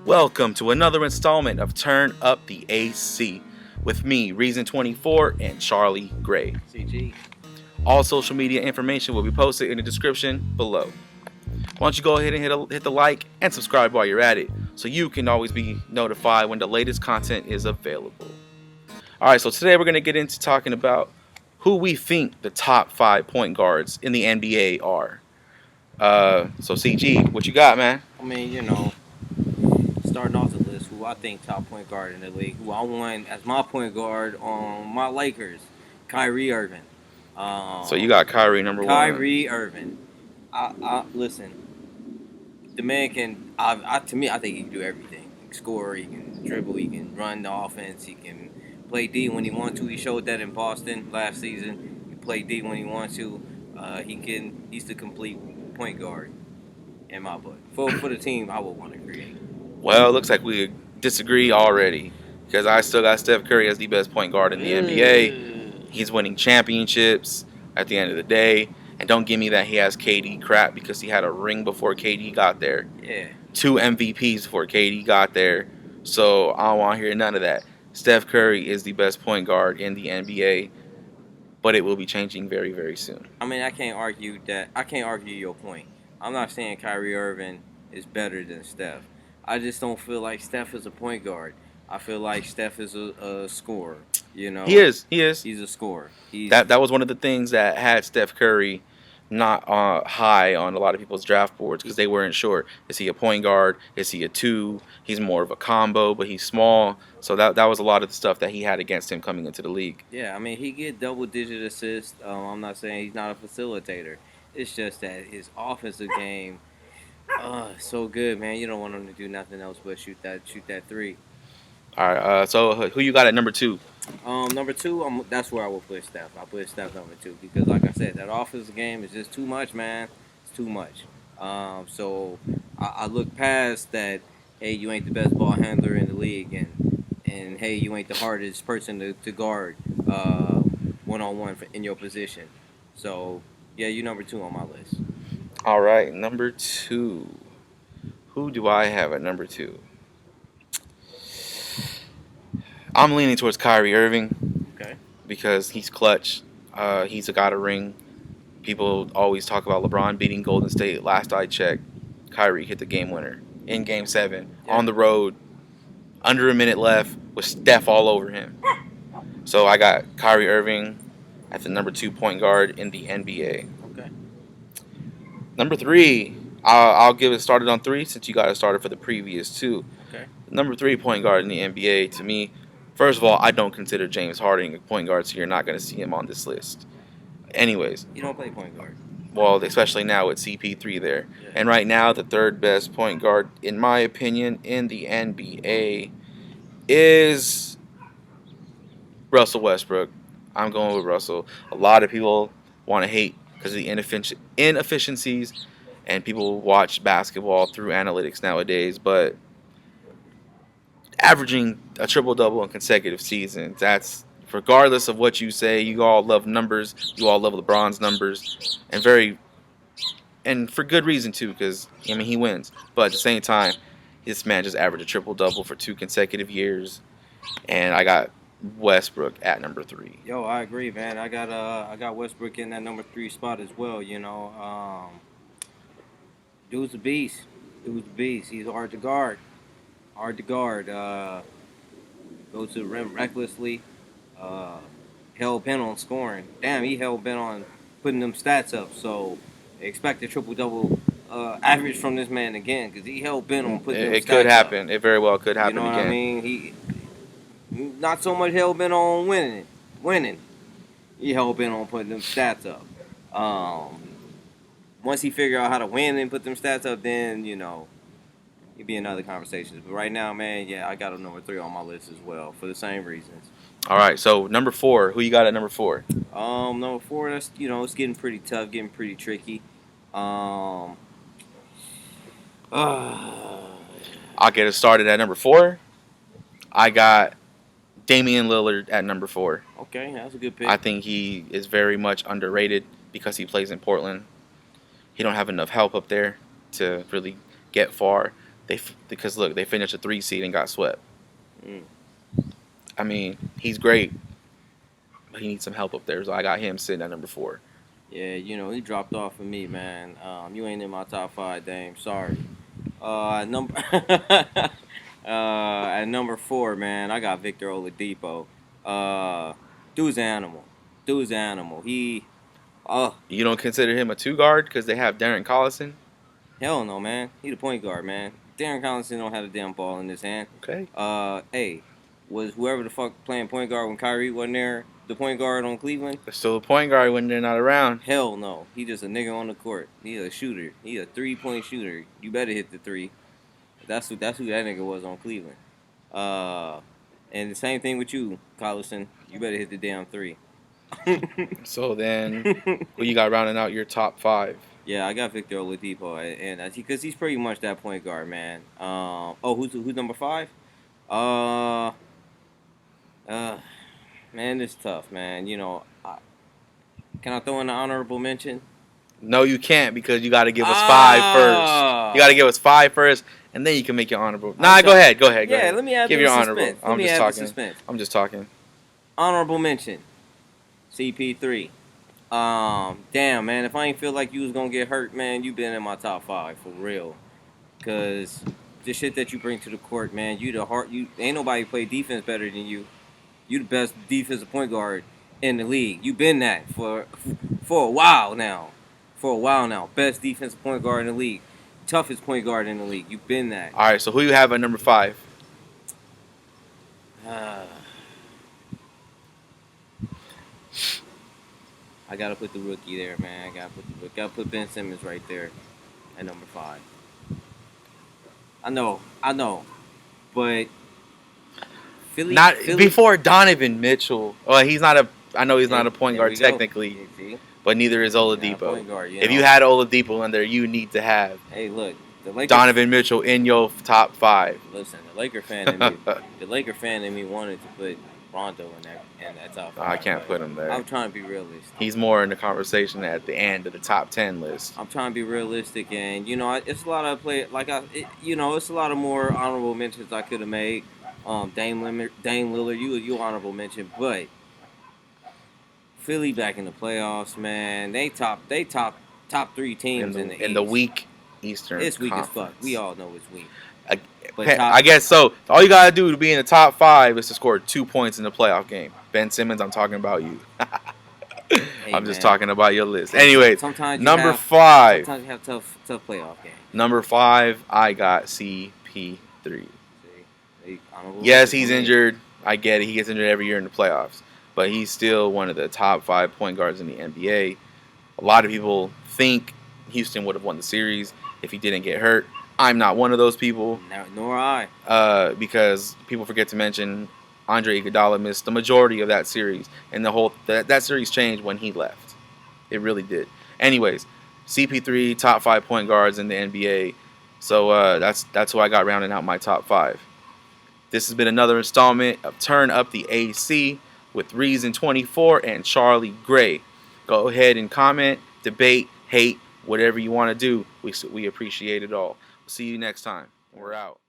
Welcome to another installment of Turn Up the AC with me, Reason24, and Charlie Gray. CG. All social media information will be posted in the description below. Why don't you go ahead and hit the like and subscribe while you're at it so you can always be notified when the latest content is available. Alright, so today we're going to get into talking about who we think the top 5 point guards in the NBA are. So CG, what you got, man? I mean, starting off the list, who I think top point guard in the league, who I want as my point guard on my Lakers, Kyrie Irving. So you got Kyrie number 1. Kyrie Irving. I listen. The man can. To me, I think he can do everything. He can score. He can dribble. He can run the offense. He can play D when he wants to. He showed that in Boston last season. He played D when he wants to. He's the complete point guard in my book. For the team, I would want to create. Well, it looks like we disagree already because I still got Steph Curry as the best point guard in the NBA. He's winning championships at the end of the day. And don't give me that he has KD crap because he had a ring before KD got there. Yeah. 2 MVPs before KD got there. So I don't want to hear none of that. Steph Curry is the best point guard in the NBA, but it will be changing very, very soon. I mean, I can't argue your point. I'm not saying Kyrie Irving is better than Steph. I just don't feel like Steph is a point guard. I feel like Steph is a scorer. He is. He's a scorer. That was one of the things that had Steph Curry not high on a lot of people's draft boards because they weren't sure. Is he a point guard? Is he a 2? He's more of a combo, but he's small. So that was a lot of the stuff that he had against him coming into the league. Yeah, I mean, he get double-digit assists. I'm not saying he's not a facilitator. It's just that his offensive game, so good, man. You don't want him to do nothing else but shoot that 3. All right. So who you got at number 2? Number 2, that's where I will put Steph. I put Steph number 2 because, like I said, that offensive game is just too much, man. It's too much. So I look past that. Hey, you ain't the best ball handler in the league, and hey, you ain't the hardest person to guard one-on-one in your position. So yeah, you number 2 on my list. All right, number 2. Who do I have at number 2? I'm leaning towards Kyrie Irving. Okay. Because he's clutch. He's got a ring. People always talk about LeBron beating Golden State. Last I checked, Kyrie hit the game winner in Game 7 on the road, under a minute left, with Steph all over him. So I got Kyrie Irving at the number 2 point guard in the NBA. Okay. Number 3, I'll give it started on 3 since you got it started for the previous 2. Okay. Number 3 point guard in the NBA to me. First of all, I don't consider James Harden a point guard, so you're not going to see him on this list. Anyways. You don't play point guard. Well, especially now with CP3 there. Yeah. And right now, the 3rd best point guard, in my opinion, in the NBA is Russell Westbrook. I'm going with Russell. A lot of people want to hate because of the inefficiencies, and people watch basketball through analytics nowadays, but averaging a triple-double in consecutive seasons, that's regardless of what you say. You all love numbers. You all love LeBron's numbers, and for good reason too, because he wins. But at the same time, this man just averaged a triple-double for 2 consecutive years, and I got Westbrook at number 3. Yo, I agree, man. I got Westbrook in that number 3 spot as well. Dude's a beast. He's hard to guard. Go to the rim recklessly. Hell bent on scoring. Damn, he hell bent on putting them stats up. So expect a triple double average from this man again because he hell bent on putting them stats up. It could happen. It very well could happen again. What I mean? He not so much hell bent on winning. He hell bent on putting them stats up. Once he figure out how to win and put them stats up, then it'd be another conversation. But right now, man, yeah, I got a number 3 on my list as well for the same reasons. All right, so number 4, who you got at number 4? Number 4, that's it's getting pretty tough, getting pretty tricky. I'll get it started at number 4. I got Damian Lillard at number 4. Okay, that's a good pick. I think he is very much underrated because he plays in Portland. He don't have enough help up there to really get far. Because look, they finished a 3 seed and got swept. Mm. I mean, he's great, but he needs some help up there. So I got him sitting at number 4. Yeah, he dropped off for me, man. You ain't in my top 5, Dame. Sorry. Number at number 4, man, I got Victor Oladipo. Dude's an animal. Dude's an animal. You don't consider him a 2 guard because they have Darren Collison? Hell no, man. He the point guard, man. Darren Collison don't have a damn ball in his hand. Okay. Hey, was whoever the fuck playing point guard when Kyrie wasn't there the point guard on Cleveland? They're still a point guard when they're not around. Hell no. He just a nigga on the court. He a shooter. He a 3-point shooter. You better hit the 3. That's who that nigga was on Cleveland. And the same thing with you, Collison. You better hit the damn 3. So then, who you got rounding out your top 5? Yeah, I got Victor Oladipo, and because he's pretty much that point guard, man. Who's number 5? Man, it's tough, man. Can I throw in an honorable mention? No, you can't because you got to give us 5 first. You got to give us 5 first, and then you can make your honorable. Nah, go ahead. Go ahead. Let me add give the your suspense. honorable. I'm just talking. Honorable mention, CP3. Damn, man, if I ain't feel like you was gonna get hurt, man, you been in my top 5 for real. Cause the shit that you bring to the court, man, you ain't nobody play defense better than you. You the best defensive point guard in the league. You been that for a while now. Best defensive point guard in the league. Toughest point guard in the league. You've been that. All right, so who you have at number 5? I gotta put the rookie there, man. Gotta put Ben Simmons right there at number 5. I know, but Philly before Donovan Mitchell. Well, he's not a. I know he's not a point guard technically, but neither is Oladipo. If you had Oladipo in there, you need to have. Hey, look, Donovan Mitchell in your top 5. Listen, the Laker fan in me wanted to put Rondo in that top 5. I can't put him there. I'm trying to be realistic. He's more in the conversation at the end of the top 10 list. I'm trying to be realistic, and it's a lot of it's a lot of more honorable mentions I could have made. Dame Lillard, you honorable mention, but Philly back in the playoffs, man. They top 3 teams in the weak Eastern. It's weak Conference. as fuck. We all know it's weak. I guess so. All you gotta do to be in the top 5 is to score 2 points in the playoff game. Ben Simmons, I'm talking about you. I'm just talking about your list. Anyways, number 5. Sometimes you have tough playoff games. Number 5, I got CP3. Yes, he's injured. I get it. He gets injured every year in the playoffs. But he's still one of the top 5 point guards in the NBA. A lot of people think Houston would have won the series if he didn't get hurt. I'm not one of those people. Nor I. Because people forget to mention Andre Iguodala missed the majority of that series. And that series changed when he left. It really did. Anyways, CP3, top 5 point guards in the NBA. So that's who I got rounding out my top 5. This has been another installment of Turn Up the AC with Reason24 and Charlie Gray. Go ahead and comment, debate, hate, whatever you want to do. We appreciate it all. See you next time. We're out.